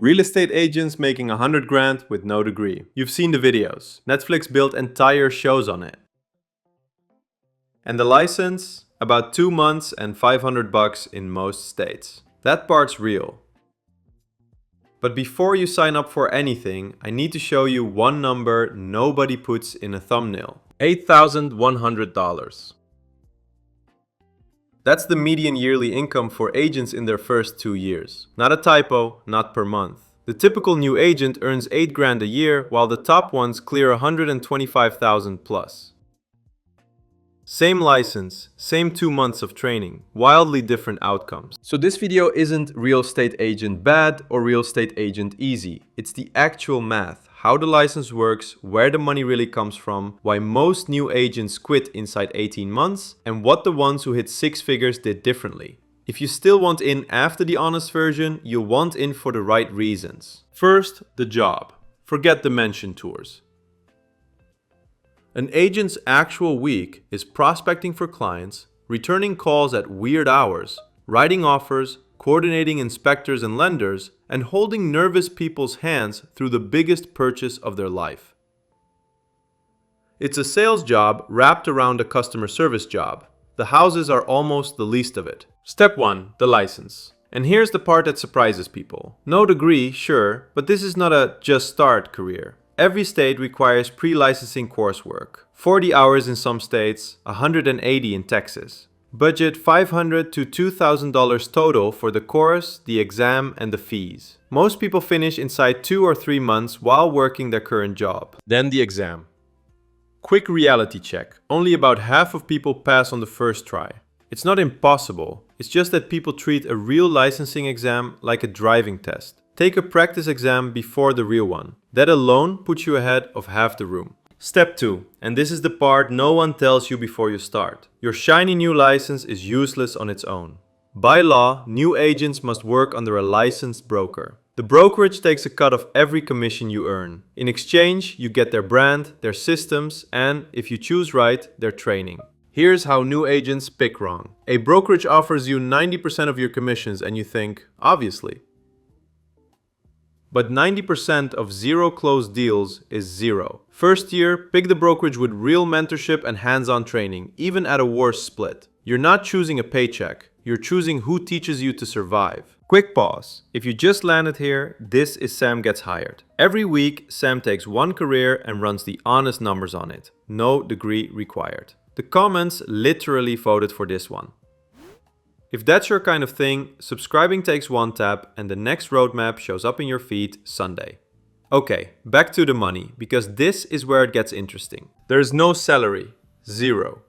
Real estate agents making 100 grand with no degree. You've seen the videos. Netflix built entire shows on it. And the license? About 2 months and $500 in most states. That part's real. But before you sign up for anything, I need to show you one number nobody puts in a thumbnail. $8,100. That's the median yearly income for agents in their first 2 years. Not a typo, not per month. The typical new agent earns 8 grand a year, while the top ones clear 125,000 plus. Same license, same 2 months of training, wildly different outcomes. So this video isn't real estate agent bad or real estate agent easy. It's the actual math, how the license works, where the money really comes from, why most new agents quit inside 18 months, and what the ones who hit 6 figures did differently. If you still want in after the honest version, you'll want in for the right reasons. First, the job. Forget the mention tours. An agent's actual week is prospecting for clients, returning calls at weird hours, writing offers, coordinating inspectors and lenders, and holding nervous people's hands through the biggest purchase of their life. It's a sales job wrapped around a customer service job. The houses are almost the least of it. Step 1. The license. And here's the part that surprises people. No degree, sure, but this is not a just start career. Every state requires pre-licensing coursework. 40 hours in some states, 180 in Texas. Budget $500 to $2,000 total for the course, the exam, and the fees. Most people finish inside 2 or 3 months while working their current job. Then the exam. Quick reality check. Only about half of people pass on the first try. It's not impossible, it's just that people treat a real licensing exam like a driving test. Take a practice exam before the real one. That alone puts you ahead of half the room. Step 2, and this is the part no one tells you before you start. Your shiny new license is useless on its own. By law, new agents must work under a licensed broker. The brokerage takes a cut of every commission you earn. In exchange, you get their brand, their systems, and, if you choose right, their training. Here's how new agents pick wrong. A brokerage offers you 90% of your commissions and you think, obviously. But 90% of zero closed deals is zero. First year, pick the brokerage with real mentorship and hands-on training, even at a worse split. You're not choosing a paycheck, you're choosing who teaches you to survive. Quick pause. If you just landed here, this is Sam Gets Hired. Every week, Sam takes one career and runs the honest numbers on it. No degree required. The comments literally voted for this one. If that's your kind of thing, subscribing takes 1 tap and the next roadmap shows up in your feed Sunday. Okay, back to the money, because this is where it gets interesting. There's no salary. Zero.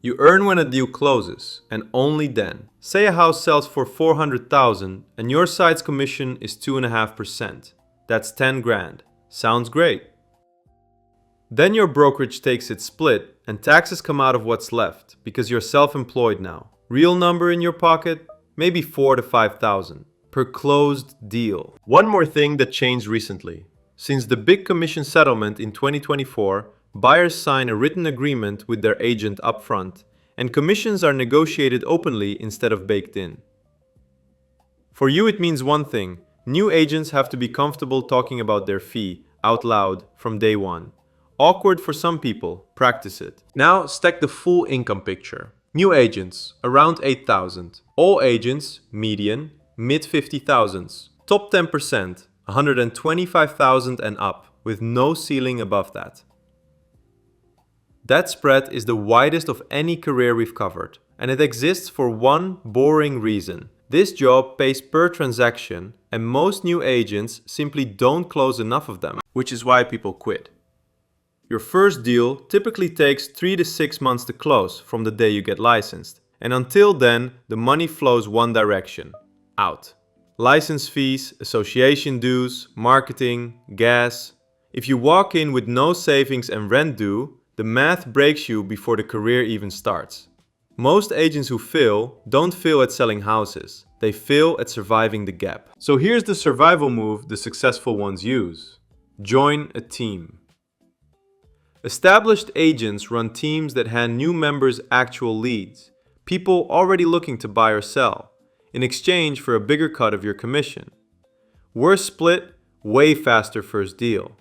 You earn when a deal closes, and only then. Say a house sells for $400,000 and your side's commission is 2.5%. That's 10 grand. Sounds great. Then your brokerage takes its split and taxes come out of what's left because you're self-employed now. Real number in your pocket? Maybe 4 to 5,000 per closed deal. One more thing that changed recently. Since the big commission settlement in 2024, buyers sign a written agreement with their agent upfront, and commissions are negotiated openly instead of baked in. For you it means one thing. New agents have to be comfortable talking about their fee out loud from day one. Awkward for some people, practice it. Now stack the full income picture. New agents, around 8,000. All agents, median, mid 50,000s. Top 10%, 125,000 and up, with no ceiling above that. That spread is the widest of any career we've covered, and it exists for one boring reason. This job pays per transaction, and most new agents simply don't close enough of them, which is why people quit. Your first deal typically takes 3 to 6 months to close from the day you get licensed. And until then, the money flows one direction, out. License fees, association dues, marketing, gas. If you walk in with no savings and rent due, the math breaks you before the career even starts. Most agents who fail don't fail at selling houses. They fail at surviving the gap. So here's the survival move the successful ones use. Join a team. Established agents run teams that hand new members actual leads, people already looking to buy or sell. in exchange for a bigger cut of your commission. Worse split, way faster first deal.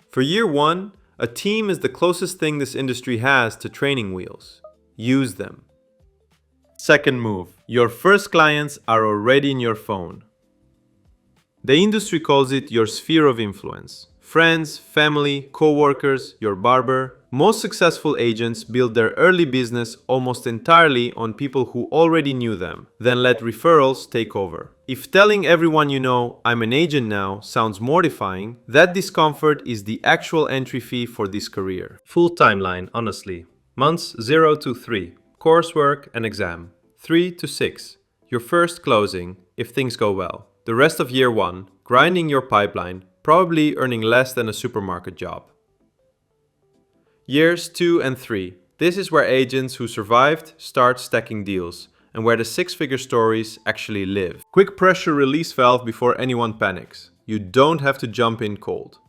For year one, a team is the closest thing this industry has to training wheels. Use them. Second move, your first clients are already in your phone. The industry calls it your sphere of influence. Friends, family, co-workers, your barber. Most successful agents build their early business almost entirely on people who already knew them, then let referrals take over. If telling everyone you know, "I'm an agent now," sounds mortifying, that discomfort is the actual entry fee for this career. Full timeline, honestly. Months 0 to 3. Coursework and exam. 3 to 6. Your first closing, if things go well. The rest of year one, grinding your pipeline, probably earning less than a supermarket job. Years 2 and 3. This is where agents who survived start stacking deals, and where the six-figure stories actually live. Quick pressure release valve before anyone panics. You don't have to jump in cold.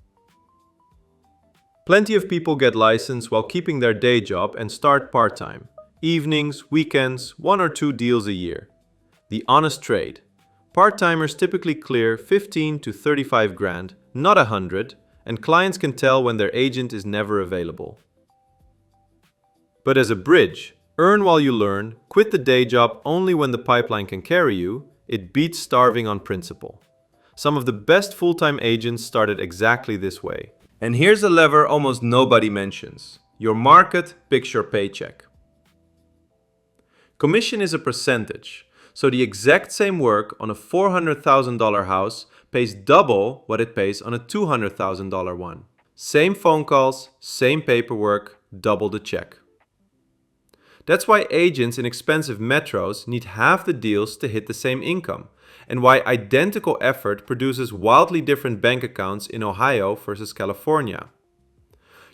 Plenty of people get licensed while keeping their day job and start part-time. Evenings, weekends, 1 or 2 deals a year. The honest trade. Part-timers typically clear 15 to 35 grand, not 100, and clients can tell when their agent is never available. But as a bridge, earn while you learn, quit the day job only when the pipeline can carry you, it beats starving on principle. Some of the best full-time agents started exactly this way. And here's a lever almost nobody mentions. Your market picks your paycheck. Commission is a percentage, so the exact same work on a $400,000 house pays double what it pays on a $200,000 one. Same phone calls, same paperwork, double the check. That's why agents in expensive metros need half the deals to hit the same income, and why identical effort produces wildly different bank accounts in Ohio versus California.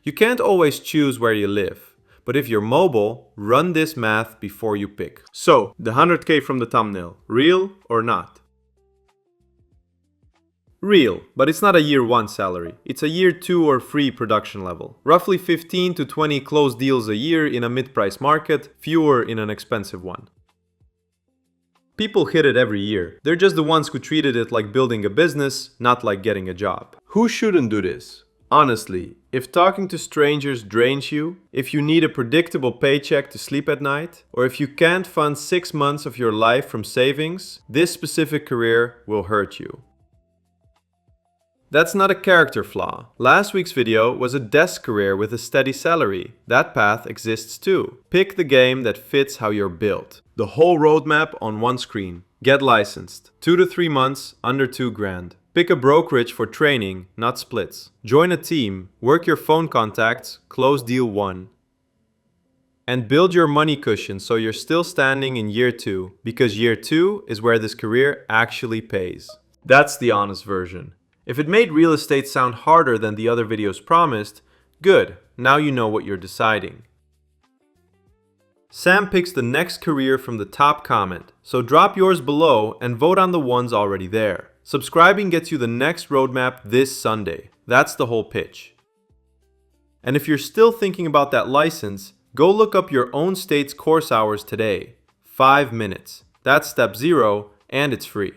You can't always choose where you live, but if you're mobile, run this math before you pick. So, the 100K from the thumbnail, real or not? Real, but it's not a year 1 salary. It's a year 2 or 3 production level. Roughly 15 to 20 closed deals a year in a mid-price market, fewer in an expensive one. People hit it every year. They're just the ones who treated it like building a business, not like getting a job. Who shouldn't do this? Honestly, if talking to strangers drains you, if you need a predictable paycheck to sleep at night, or if you can't fund 6 months of your life from savings, this specific career will hurt you. That's not a character flaw. Last week's video was a desk career with a steady salary. That path exists too. Pick the game that fits how you're built. The whole roadmap on one screen. Get licensed. 2 to 3 months, under 2 grand. Pick a brokerage for training, not splits. Join a team, work your phone contacts, close deal 1. And build your money cushion so you're still standing in year 2, because year 2 is where this career actually pays. That's the honest version. If it made real estate sound harder than the other videos promised, good, now you know what you're deciding. Sam picks the next career from the top comment, so drop yours below and vote on the ones already there. Subscribing gets you the next roadmap this Sunday. That's the whole pitch. And if you're still thinking about that license, go look up your own state's course hours today. 5 minutes. That's step 0, and it's free.